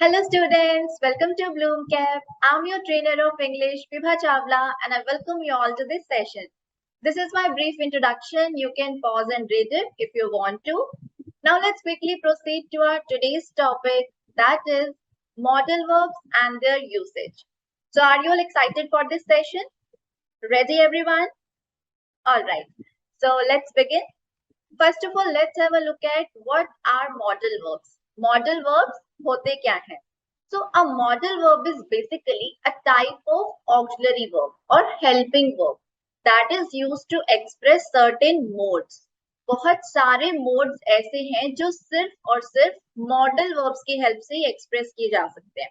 Hello students, welcome to Bloomcap. I'm your trainer of English, Vibha Chawla, and I welcome you all to this session. This is my brief introduction. You can pause and read it if you want to. Now let's quickly proceed to our today's topic, that is modal verbs and their usage. So are you all excited for this session? Ready everyone? Alright, so let's begin. First of all, let's have a look at what are modal verbs. Modal verbs होते क्या हैं? So a modal verb is basically a type of auxiliary verb or helping verb that is used to express certain modes. बहुत सारे modes ऐसे हैं जो सिर्फ और सिर्फ modal verbs की help से ही express किए जा सकते हैं.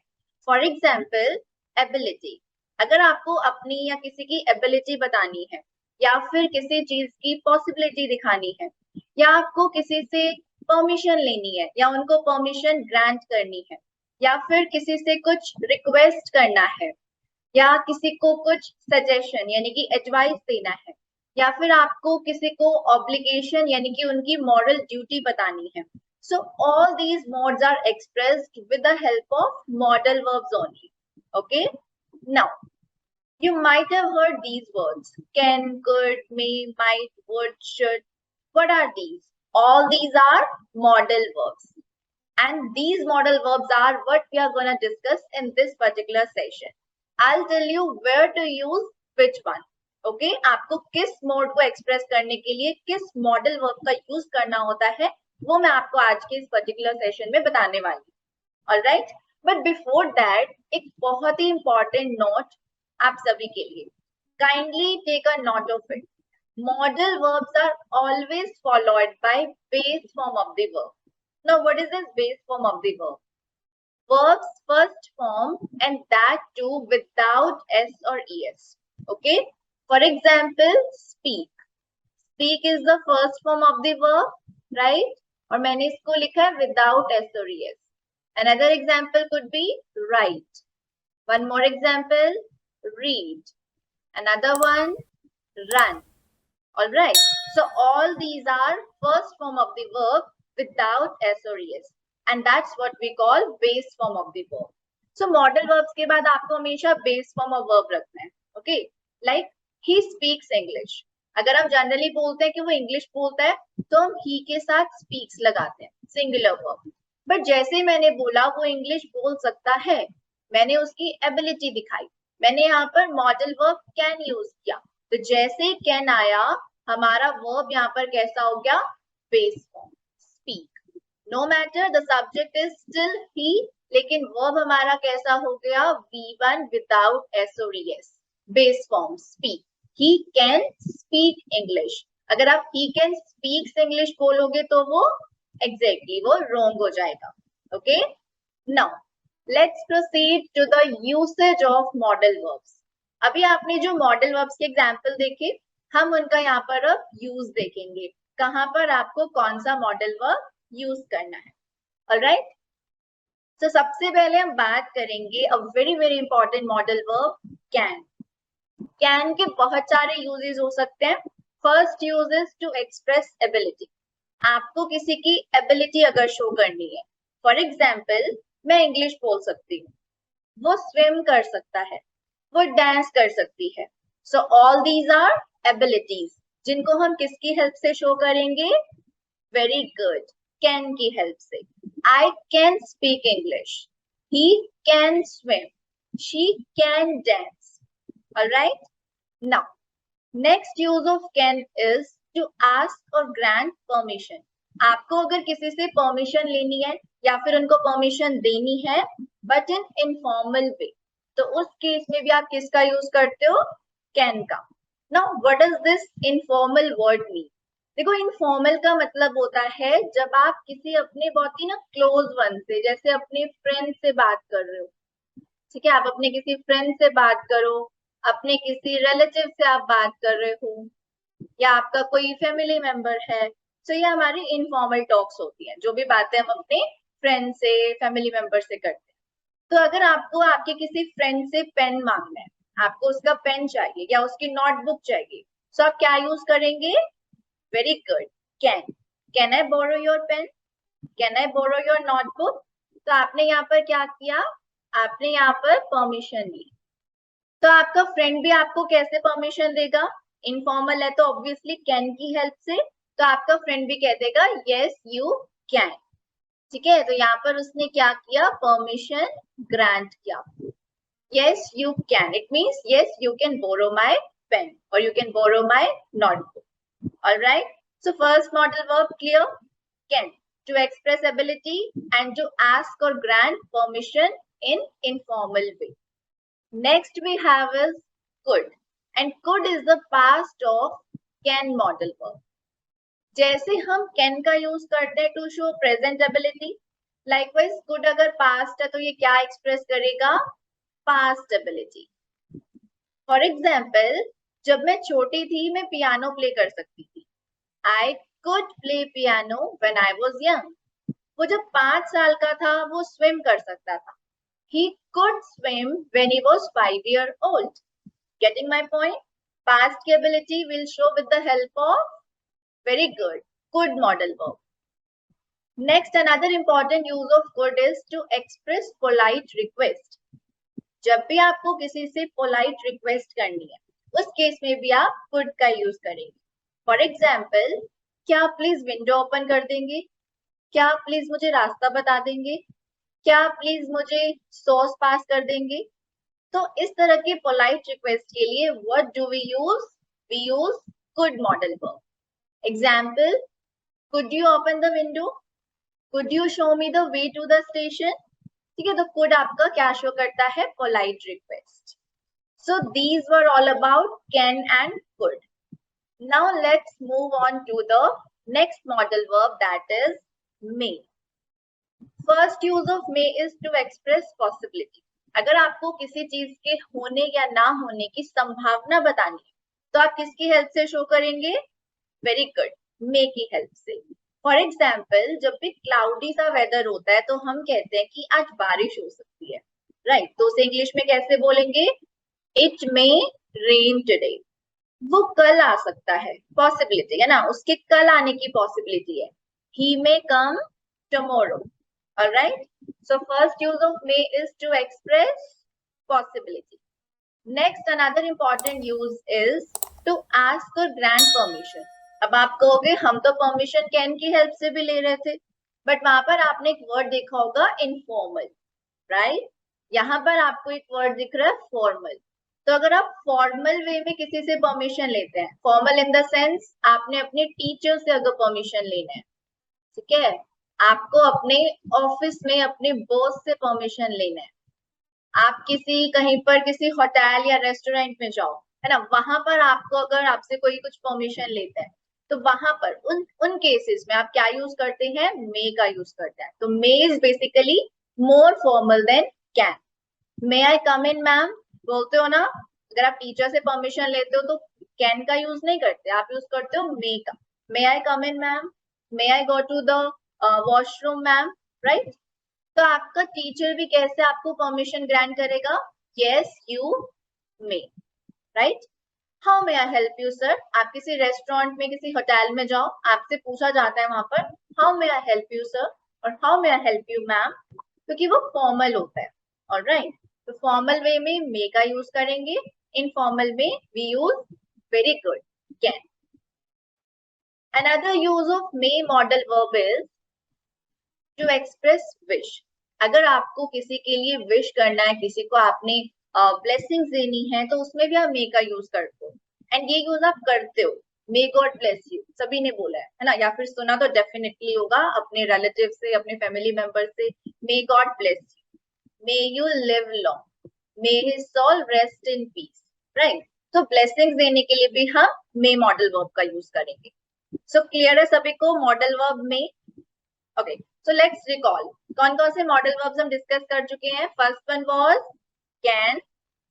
For example, ability. अगर आपको अपनी या किसी की ability बतानी है या फिर किसी चीज की possibility दिखानी है या आपको किसी से परमिशन लेनी है या उनको परमिशन ग्रांट करनी है या फिर किसी से कुछ रिक्वेस्ट करना है या किसी को कुछ सजेशन यानी कि एडवाइस देना है या फिर आपको किसी को ऑब्लिगेशन यानी कि उनकी मॉरल ड्यूटी बतानी है. So all these modes are expressed with the help of modal verbs only. Okay, now you might have heard these words: can, could, may, might, would, should. What are these? All these are modal verbs. And these modal verbs are what we are going to discuss in this particular session. I'll tell you where to use which one. Okay? आपको किस mode को express करने के लिए किस model verb का use करना होता है वो मैं आपको आज के इस पर्टिकुलर सेशन में बताने वाली हूँ. ऑलराइट, बट बिफोर दैट एक बहुत ही इंपॉर्टेंट नोट आप सभी के लिए. Kindly take a note of it. Modal verbs are always followed by base form of the verb. Now, what is this base form of the verb? Verbs first form and that too without s or es. Okay. For example, speak. Speak is the first form of the verb, right? और मैंने इसको लिखा है without s or es. Another example could be write. One more example, read. Another one, run. All right. So all these are first form of the verb without s or es, and that's what we call base form of the verb. So modal verbs के बाद आपको हमेशा base form of verb रखना है. Okay. Like he speaks English. अगर हम generally बोलते हैं कि वो इंग्लिश बोलता है तो हम he के साथ speaks लगाते हैं, singular verb. बट जैसे मैंने बोला वो इंग्लिश बोल सकता है, मैंने उसकी एबिलिटी दिखाई, मैंने यहाँ पर मॉडल वर्ब कैन यूज किया, तो जैसे कैन आया हमारा वर्ब यहाँ पर कैसा हो गया? Base form, speak. No matter the subject is still he, लेकिन वर्ब हमारा कैसा हो गया? V1 विदाउट एस और S. Base form speak. He can speak English. अगर आप ही कैन स्पीक इंग्लिश बोलोगे तो वो एग्जैक्टली वो रॉन्ग हो जाएगा. Okay, now let's proceed to the usage of modal verbs. अभी आपने जो मॉडल वर्ब्स के एग्जांपल देखे, हम उनका यहाँ पर अब यूज देखेंगे, कहां पर आपको कौन सा मॉडल वर्ब यूज करना है. ऑलराइट, तो सबसे पहले हम बात करेंगे a very very important modal verb can. Can के बहुत सारे यूजेस हो सकते हैं. First use is to express ability. आपको किसी की एबिलिटी अगर शो करनी है, फॉर एग्जाम्पल मैं इंग्लिश बोल सकती हूँ, वो स्विम कर सकता है, वो डांस कर सकती है. So all these are abilities जिनको हम किसकी हेल्प से शो करेंगे? वेरी गुड, कैन की हेल्प से. I can speak English, he can swim, she can dance. Alright, now next use of can is to ask और ग्रांट परमिशन. आपको अगर किसी से परमिशन लेनी है या फिर उनको परमिशन देनी है बट इन इनफॉर्मल वे, तो उस केस में भी आप किसका यूज करते हो? कैन का. Now what does this informal word mean? देखो, इनफॉर्मल का मतलब होता है जब आप किसी अपने बहुत ही ना क्लोज वन से, जैसे अपने फ्रेंड से बात कर रहे हो, ठीक है, आप अपने किसी फ्रेंड से बात करो, अपने किसी रिलेटिव से आप बात कर रहे हो, या आपका कोई फैमिली मेंबर है, तो ये हमारी इनफॉर्मल टॉक्स होती हैं, जो भी बातें हम अपने फ्रेंड से, फैमिली मेंबर से करते हैं. तो अगर आपको आपके किसी फ्रेंड से पेन मांगना है, आपको उसका पेन चाहिए या उसकी नोटबुक चाहिए, तो आप क्या यूज करेंगे? Very good, can. Can I borrow your pen? Can I borrow your notebook? तो आपने यहाँ पर क्या किया, आपने यहाँ पर परमिशन ली। तो आपका फ्रेंड भी आपको कैसे परमिशन देगा, इनफॉर्मल है तो ऑब्वियसली कैन की हेल्प से, तो आपका फ्रेंड भी कह देगा यस यू कैन। ठीक है, तो यहाँ पर उसने क्या किया, परमिशन ग्रांट किया। Yes you can, it means yes you can borrow my pen और you can borrow my notebook. Alright, so first modal verb clear, can, to express ability and to ask or grant permission in informal way. Next we have is could, and could is the past of can modal verb. जैसे हम can का use करते हैं to show present ability, likewise could अगर past है तो ये क्या एक्सप्रेस करेगा, पास्ट एबिलिटी। फॉर एग्जाम्पल, जब मैं छोटी थी मैं पियानो प्ले कर सकती थी। I could play piano when I was young. वो जब 5 साल का था वो स्विम कर सकता था। He could swim when he was 5 years old. Getting my point? Past ability will show with the help of very good, could modal verb. Next, another important use of could is to express polite request. जब भी आपको किसी से polite request करनी है, उस case में भी आप could का यूज करेंगे। फॉर एग्जाम्पल, क्या आप प्लीज विंडो ओपन कर देंगे, क्या आप प्लीज मुझे रास्ता बता देंगे, क्या आप प्लीज मुझे सॉस पास कर देंगे। तो इस तरह की पोलाइट रिक्वेस्ट के लिए what do we use could modal verb. Example, could you open the window, could you show me the way to the station. ठीक है, तो कुड आपका क्या शो करता है, polite request. So these were all about can and could. Now let's move on to the next modal verb, that is may. First use of may is to express possibility. अगर आपको किसी चीज के होने या ना होने की संभावना बतानी है तो आप किसकी हेल्प से शो करेंगे, वेरी गुड, मे की हेल्प से। फॉर एग्जाम्पल, जब भी क्लाउडी सा वेदर होता है तो हम कहते हैं कि आज बारिश हो सकती है, राइट? तो उसे इंग्लिश में कैसे बोलेंगे, इट मे रेन टुडे। वो कल आ सकता है, पॉसिबिलिटी है ना, उसके कल आने की पॉसिबिलिटी है। He may come tomorrow. All right. So first use of may is to express possibility. Next, another important use is to ask or grant permission. अब आप कहोगे हम तो परमिशन कैन की हेल्प से भी ले रहे थे, बट वहां पर आपने एक वर्ड देखा होगा इनफॉर्मल, राइट? यहाँ पर आपको एक वर्ड दिख रहा है फॉर्मल। तो अगर आप फॉर्मल वे में किसी से परमिशन लेते हैं, फॉर्मल इन द सेंस आपने अपने टीचर से अगर परमिशन लेना है, ठीक है, आपको अपने ऑफिस में अपने बॉस से परमिशन लेना है, आप किसी कहीं पर किसी होटल या रेस्टोरेंट में जाओ, है ना, वहां पर आपको अगर आपसे कोई कुछ परमिशन लेता है तो वहां पर उन केसेस में आप क्या यूज करते हैं, मे का यूज करते हैं। तो may is basically more formal than can. May I come in ma'am बोलते हो ना, अगर आप टीचर से परमिशन लेते हो तो कैन का यूज नहीं करते, आप यूज करते हो मे का। May I come in ma'am, may I go to the washroom ma'am, right? तो आपका टीचर भी कैसे आपको परमिशन ग्रांट करेगा, yes you may, right? How may I help you sir, आप किसी रेस्टोरेंट में किसी होटल में जाओ, आपसे पूछा जाता है वहां पर how may I help you sir और how may I help you ma'am, क्योंकि वो फॉर्मल होता है। ऑलराइट, तो फॉर्मल वे में मे का यूज करेंगे, इनफॉर्मल में we use very good, can. Another use of may modal verb is to express wish. अगर आपको किसी के लिए विश करना है, किसी को आपने ब्लेसिंग्स देनी है, तो उसमें भी आप मे का यूज करते हो, एंड ये यूज आप करते हो, मे गॉड ब्लेस यू, सभी ने बोला है ना, या फिर सुना तो डेफिनेटली होगा अपने रिलेटिव से, अपने फैमिली मेंबर से, may God bless you, may you live long, may his soul rest in peace, right? तो ब्लेसिंग्स देने के लिए भी हम मे मॉडल वर्ब का यूज करेंगे। सो क्लियर है सभी को मॉडल वर्ब में? ओके, सो लेट्स रिकॉल कौन कौन से मॉडल वर्ब्स हम डिस्कस कर चुके हैं। First one was can,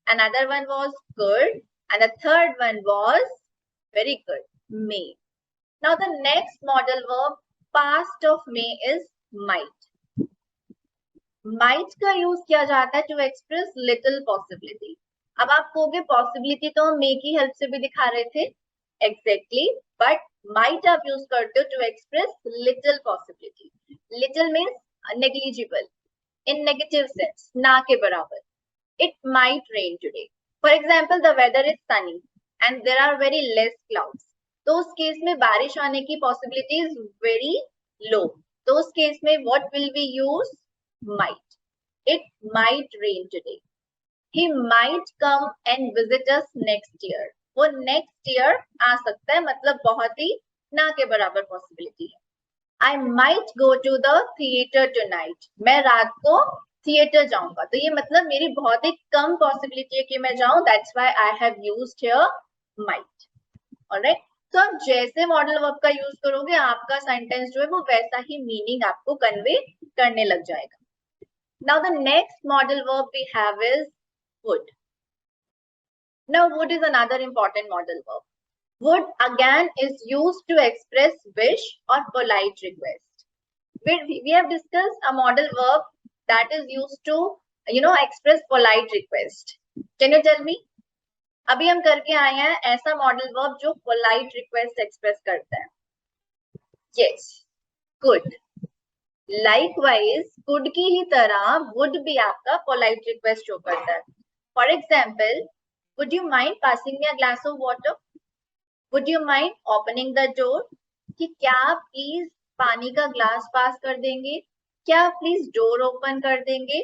another one was could, and the third one was very good, may. Now the next modal verb past of may is might. might का use किया जाता है to express little possibility. अब आप कहोगे possibility तो हम मे की हेल्प से भी दिखा रहे थे, एग्जैक्टली, बट might आप यूज करते हो to express little possibility. Little means negligible, in negative sense, ना के बराबर. It might rain today. For example, the weather is sunny and there are very less clouds. तो उस केस में बारिश आने की possibility is very low. तो उस केस में what will we use? Might. It might rain today. He might come and visit us next year. वो next year आ सकता है, मतलब बहुत ही ना के बराबर possibility है. I might go to the theater tonight. मैं रात को थिएटर जाऊंगा. तो ये मतलब मेरी बहुत ही कम पॉसिबिलिटी है कि मैं जाऊं. That's why I have used here might. Alright. तो आप जैसे मॉडल वर्ब का यूज करोगे, आपका सेंटेंस जो है वो वैसा ही मीनिंग आपको कन्वे करने लग जाएगा. Now the next model verb we have is would. Now would is another important model verb. Would again is used to express wish or polite request. We have discussed a model verb that is used to express polite request. Can you tell me? अभी हम करके आए हैं ऐसा modal verb जो polite request express करता है. Yes, could. Likewise, could की ही तरह would भी आपका polite request शो करता है. For example, would you mind passing me a glass of water? Would you mind opening the door? कि क्या आप प्लीज पानी का ग्लास पास कर देंगे? क्या आप प्लीज डोर ओपन कर देंगे?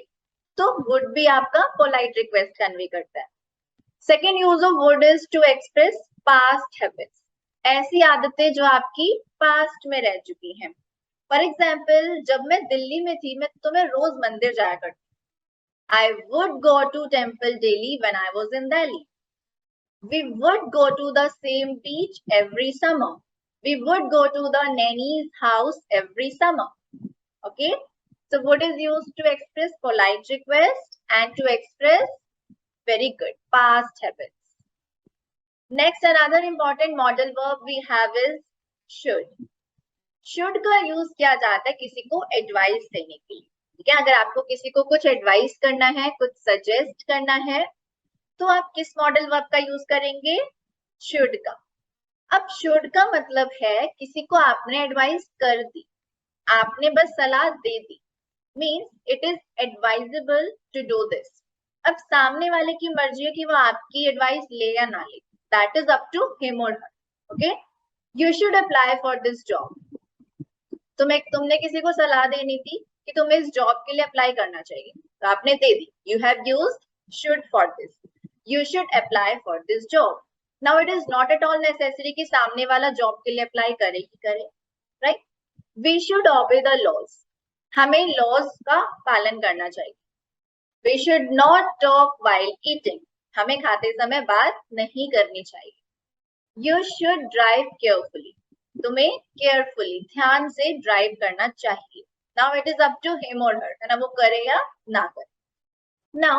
तो would भी आपका polite request कन्वे करता है. Second use of would is to express past habits. ऐसी आदतें जो आपकी past में रह चुकी हैं. For example, जब मैं दिल्ली में थी तो मैं रोज मंदिर जाया करती. I would go to temple daily when I was in Delhi. We would go to the same beach every summer. We would go to the nanny's house every summer. Okay. So would is used to express polite request and to express very good past habits. Next, another important model verb we have is should. Should का use किया जाता है किसी को advice देने के लिए. ठीक है, अगर आपको किसी को कुछ एडवाइस करना है, कुछ सजेस्ट करना है, तो आप किस मॉडल वर्ब का यूज करेंगे? शुड का. अब शुड का मतलब है किसी को आपने एडवाइस कर दी, आपने बस सलाह दे दी. Means it is advisable to do this. अब सामने वाले की मर्जी है कि वो आपकी एडवाइस ले या ना ले. That is up to him और her. Okay. You should apply for this job. तुमने किसी को सलाह देनी थी कि तुम्हें इस जॉब के लिए अप्लाई करना चाहिए, तो आपने दे दी. You have used should for this. You should apply for this job. Now it is not at all necessary कि सामने वाला जॉब के लिए अप्लाई करे ही करे. Right? We should obey the laws. हमें laws का पालन करना चाहिए. We should not talk while eating. हमें खाते समय बात नहीं करनी चाहिए. You should drive carefully. तुम्हें carefully ध्यान से ड्राइव करना चाहिए. Now it is up to him or her. है ना, वो करे या ना करे. Now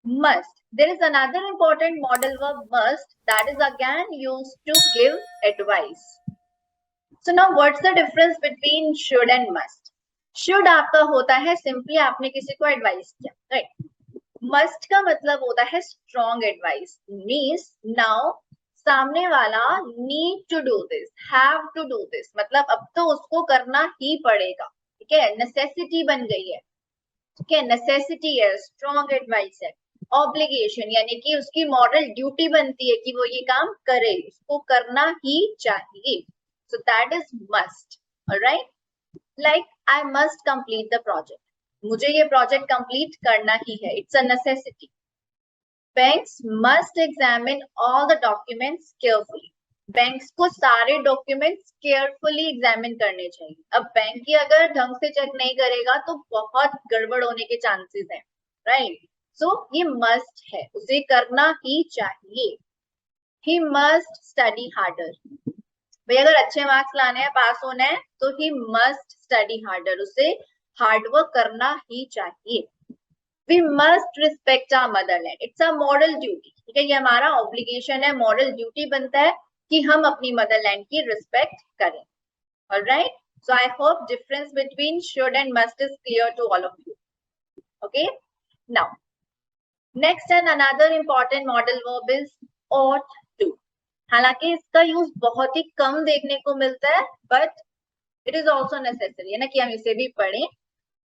must. There is another important model verb must that is again used to give advice. So now what's the difference between should and must? Should आपका होता है simply आपने किसी को advice किया, right? Must का मतलब होता है strong advice. Means now सामने वाला need to do this, have to do this. मतलब अब तो उसको करना ही पड़ेगा. ठीक है, necessity बन गई है. ठीक है, necessity है, strong advice है. ऑब्लिगेशन यानी कि उसकी मॉरल ड्यूटी बनती है कि वो ये काम करे, उसको करना ही चाहिए. So that is must. Alright. Like I must complete the project. मुझे ये प्रोजेक्ट कंप्लीट करना ही है. It's a necessity. Banks must examine all the documents carefully. Banks को सारे डॉक्यूमेंट्स केयरफुली एग्जामिन करने चाहिए. अब बैंक ही अगर ढंग से चेक नहीं करेगा तो बहुत गड़बड़ होने के चांसेस हैं. राइट. सो ये मस्ट है, उसे करना ही चाहिए. ही मस्ट स्टडी हार्डर. भाई अगर अच्छे मार्क्स लाने हैं, पास होना है, तो ही मस्ट स्टडी हार्डर. उसे हार्डवर्क करना ही चाहिए. We must respect our motherland. It's a moral duty. ठीक है, ये हमारा ऑब्लिगेशन है, मॉरल ड्यूटी बनता है कि हम अपनी मदरलैंड की रिस्पेक्ट करें. Alright. So I hope difference between should and must is clear to all of you. Okay. Now next and another important modal verb is ought to. हालांकि इसका यूज बहुत ही कम देखने को मिलता है, but it is also necessary है ना कि हम इसे भी पढ़ें.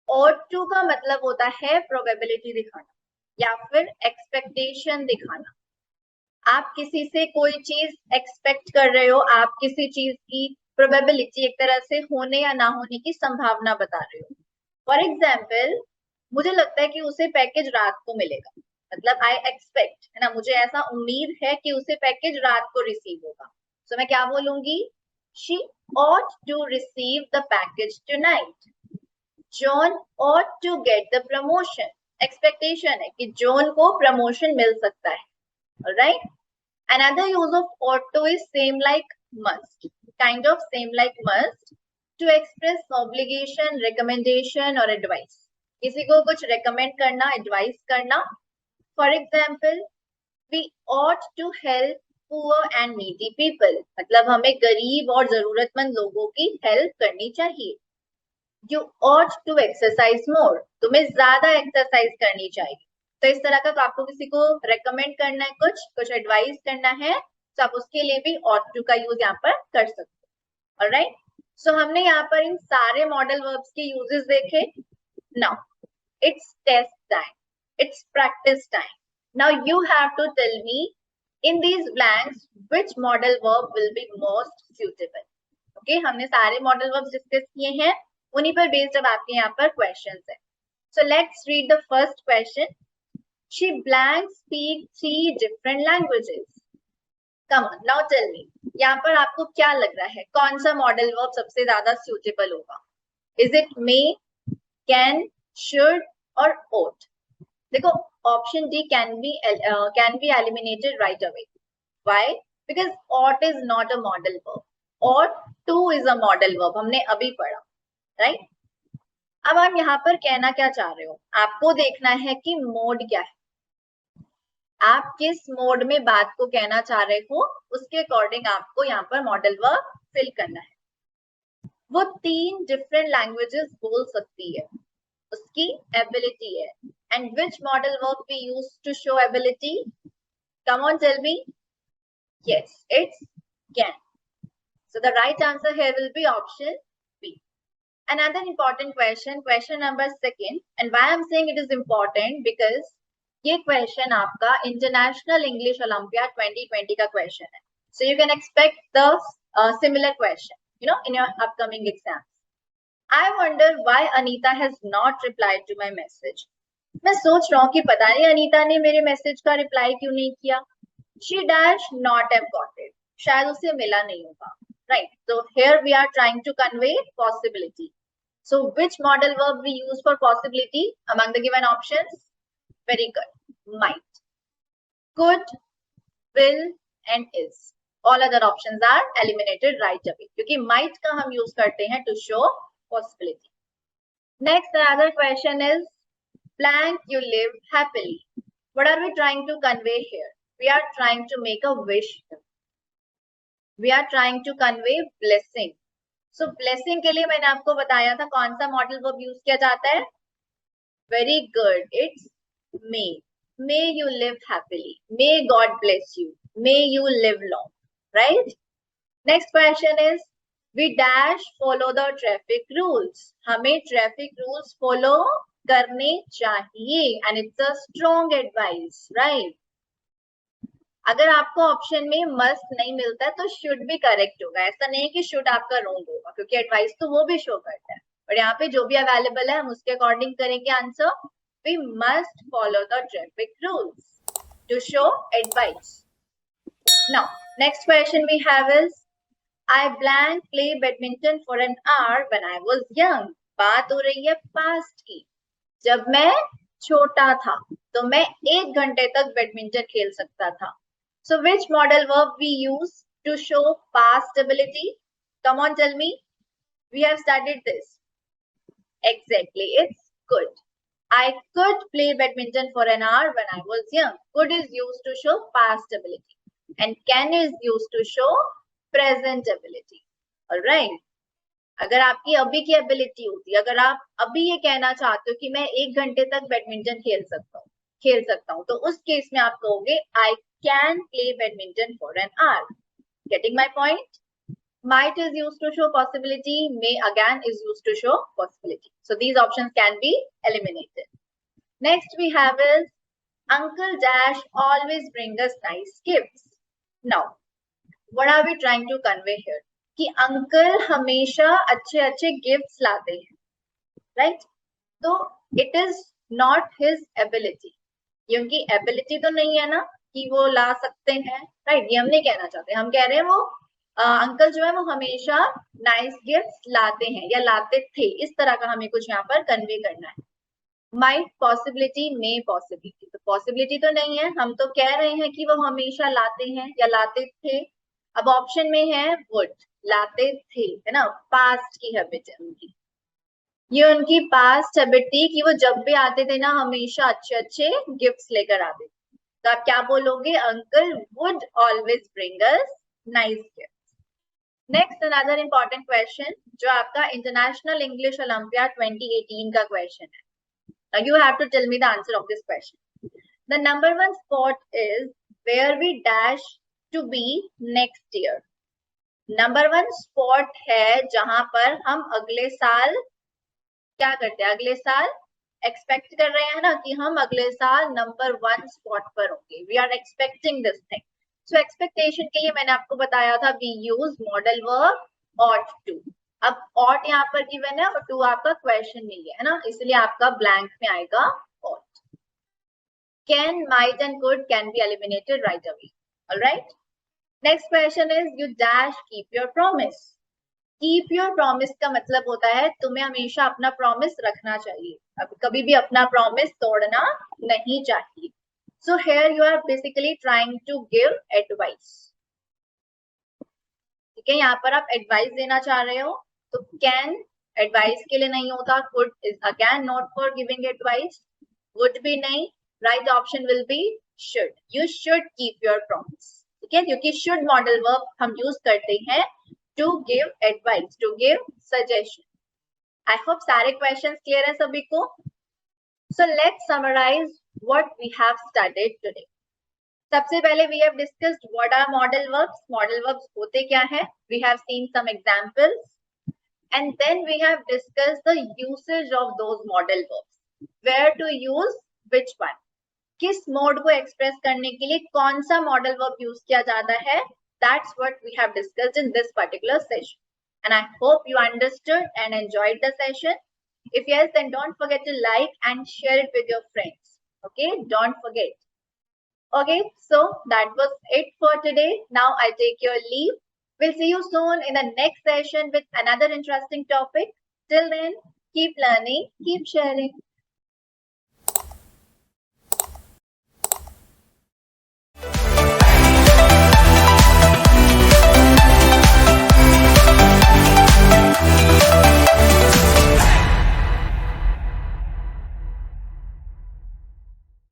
ought to का मतलब होता है प्रोबेबिलिटी दिखाना या फिर एक्सपेक्टेशन दिखाना। आप किसी से कोई चीज एक्सपेक्ट कर रहे हो, आप किसी चीज की प्रोबेबिलिटी एक तरह से होने या ना होने की संभावना बता रहे हो। फॉर एग्जाम्पल, मुझे लगता है कि उसे पैकेज रात को मिलेगा, मतलब आई एक्सपेक्ट, है ना, मुझे ऐसा उम्मीद है कि उसे पैकेज रात को रिसीव होगा। तो मैं क्या बोलूंगी? She ought to receive the package tonight. John ought to get the promotion. Expectation है कि जॉन को प्रमोशन मिल सकता है। Alright? Another use of ought to is same like must, kind of same like must, to express obligation, recommendation or advice. किसी को कुछ recommend करना, advice करना. For example, we ought to help poor and needy people. मतलब हमें गरीब और जरूरतमंद लोगों की help करनी चाहिए. You ought to exercise more. तुम्हें ज्यादा exercise करनी चाहिए. तो इस तरह का आपको किसी को रेकमेंड करना है, कुछ एडवाइस करना है, तो आप उसके लिए भी ought to का यूज यहाँ पर कर सकते हो। ऑलराइट, सो हमने यहाँ पर इन सारे मॉडल वर्ब्स के यूजेस देखे। Now it's test time, it's practice time. Now you have to tell me in these blanks which modal verb will be most suitable. Okay, हमने सारे मॉडल वर्ब्स डिस्कस किए हैं, उन्हीं पर बेस्ड अब आपके यहाँ पर क्वेश्चंस है। So let's read the first question. She blank speak 3 different languages. Come on, now tell me. यहाँ पर आपको क्या लग रहा है, कौन सा मॉडल वर्ब सबसे ज्यादा suitable होगा? Is it may, can, should और ought? देखो, option D can be eliminated right away. Why? Because ought is not a model verb. Ought to is a model verb. हमने अभी पढ़ा, right? अब आप यहाँ पर कहना क्या चाह रहे हो? आपको देखना है कि मोड क्या है, आप किस मोड में बात को कहना चाह रहे हो, उसके अकॉर्डिंग आपको यहाँ पर मॉडल वर्ब फिल करना है। वो 3 डिफरेंट लैंग्वेजेस बोल सकती है, उसकी एबिलिटी है। And which modal verb we use to show ability? Come on tell me. Yes, it's can. So the right answer here will be option B. Another important question, question number 2, and why I'm saying it is important because ये question आपका International English Olympiad 2020 का question है। So you can expect the similar question, you know, in your upcoming exam. I wonder why Anita has not replied to my message. मैं सोच रहा हूँ कि पता नहीं अनीता ने मेरे मैसेज का रिप्लाई क्यों नहीं किया। She dash not have got it, शायद उसे मिला नहीं होगा, right? So here we are trying to convey possibility. So which modal verb we use for possibility among the given options? Very good. Might, could, will and is. All other options are eliminated right away क्योंकि might का हम use करते हैं to show possibility. Next, another question is blank you live happily. What are we trying to convey here? We are trying to make a wish. We are trying to convey blessing. So blessing के लिए मैंने आपको बताया था कौन सा modal verb use किया जाता है। Very good, it's may. May you live happily. May God bless you. May you live long. Right? Next question is we dash follow the traffic rules. हमें traffic rules follow करने चाहिए and it's a strong advice, right? अगर आपको option में must नहीं मिलता है तो शुड भी करेक्ट होगा। ऐसा नहीं है कि शुड आपका रॉन्ग होगा क्योंकि एडवाइस तो वो भी शो करता है, बट यहाँ पे जो भी अवेलेबल है हम उसके अकॉर्डिंग करेंगे answer. We must follow the traffic rules to show advice. Now next question we have is I blank play badminton for an hour when I was young. बात हो रही है पास्ट की। जब मैं छोटा था तो मैं 1 घंटे तक बैडमिंटन खेल सकता था। So which modal verb we use to show past ability? Come on, tell me. We have studied this. Exactly, it's could. I could play badminton for an hour when I was young. Could is used to show past ability. And can is used to show present ability. Alright. अगर आपकी अभी की ability होती है, अगर आप अभी ये कहना चाहते हो कि मैं 1 घंटे तक बैडमिंटन खेल सकता हूँ, तो उस केस में आप कहोगे आई can play badminton for an hour. Getting my point? Might is used to show possibility. May again is used to show possibility. So these options can be eliminated. Next we have is Uncle Dash always bring us nice gifts. Now, what are we trying to convey here? कि uncle हमेशा अच्छे अच्छे gifts लाते हैं, right? तो it is not his ability. ये उनकी ability तो नहीं है ना कि वो ला सकते हैं, right? ये हम नहीं कहना चाहते. हम कह रहे हैं वो अंकल जो है वो हमेशा नाइस गिफ्ट लाते हैं या लाते थे, इस तरह का हमें कुछ यहाँ पर कन्वे करना है. माइट पॉसिबिलिटी, मे पॉसिबिलिटी. तो पॉसिबिलिटी तो नहीं है, हम तो कह रहे हैं कि वो हमेशा लाते हैं या लाते थे. अब ऑप्शन में है वुड, लाते थे, है ना, पास्ट की हैबिट है उनकी. ये उनकी पास्ट हैबिट थी कि वो जब भी आते थे ना हमेशा अच्छे अच्छे गिफ्ट्स लेकर आते थे. तो आप क्या बोलोगे? Uncle would always bring us nice gift. Next another important question जो आपका इंटरनेशनल इंग्लिश ओलंपियाड 2018 का क्वेश्चन है. Now you have to tell me the answer of this question. The number one spot is where we dash to be next year. Number one spot है जहां पर हम अगले साल क्या करते हैं? अगले साल एक्सपेक्ट कर रहे हैं ना कि हम अगले साल नंबर वन स्पॉट पर होंगे. We are expecting this thing. So expectation के लिए मैंने आपको बताया था we use modal verb ought to. अब ought यहाँ पर गिवन है और to आपका क्वेश्चन नहीं है ना, इसलिए आपका ब्लैंक में आएगा ought. Can, might and could can be eliminated right away. All right. Next question is you dash keep your promise. Keep your promise का मतलब होता है तुम्हें हमेशा अपना प्रॉमिस रखना चाहिए. अब कभी भी अपना प्रॉमिस तोड़ना नहीं चाहिए. So here you are basically trying to give advice. ठीक है, यहाँ पर आप एडवाइस देना चाह रहे हो. तो कैन एडवाइस के लिए नहीं होता. Could is again not for giving advice. Would भी नहीं. Right option will be should. You should keep your promise. ठीक है, क्योंकि शुड मॉडल वर्ब हम यूज करते हैं to give advice, to give suggestion. I hope सारे क्वेश्चन क्लियर है सभी को. So let's summarise what we have studied today. सबसे पहले we have discussed what are modal verbs. Modal verbs होते क्या है? We have seen some examples and then we have discussed the usage of those modal verbs. Where to use which one? किस mode को express करने के लिए कौन सा मॉडल वर्ब यूज किया जाता है? That's what we have discussed in this particular session. And I hope you understood and enjoyed the session. If yes, then don't forget to like and share it with your friends. Okay, don't forget. Okay, so that was it for today. Now I take your leave. We'll see you soon in the next session with another interesting topic. Till then, keep learning, keep sharing.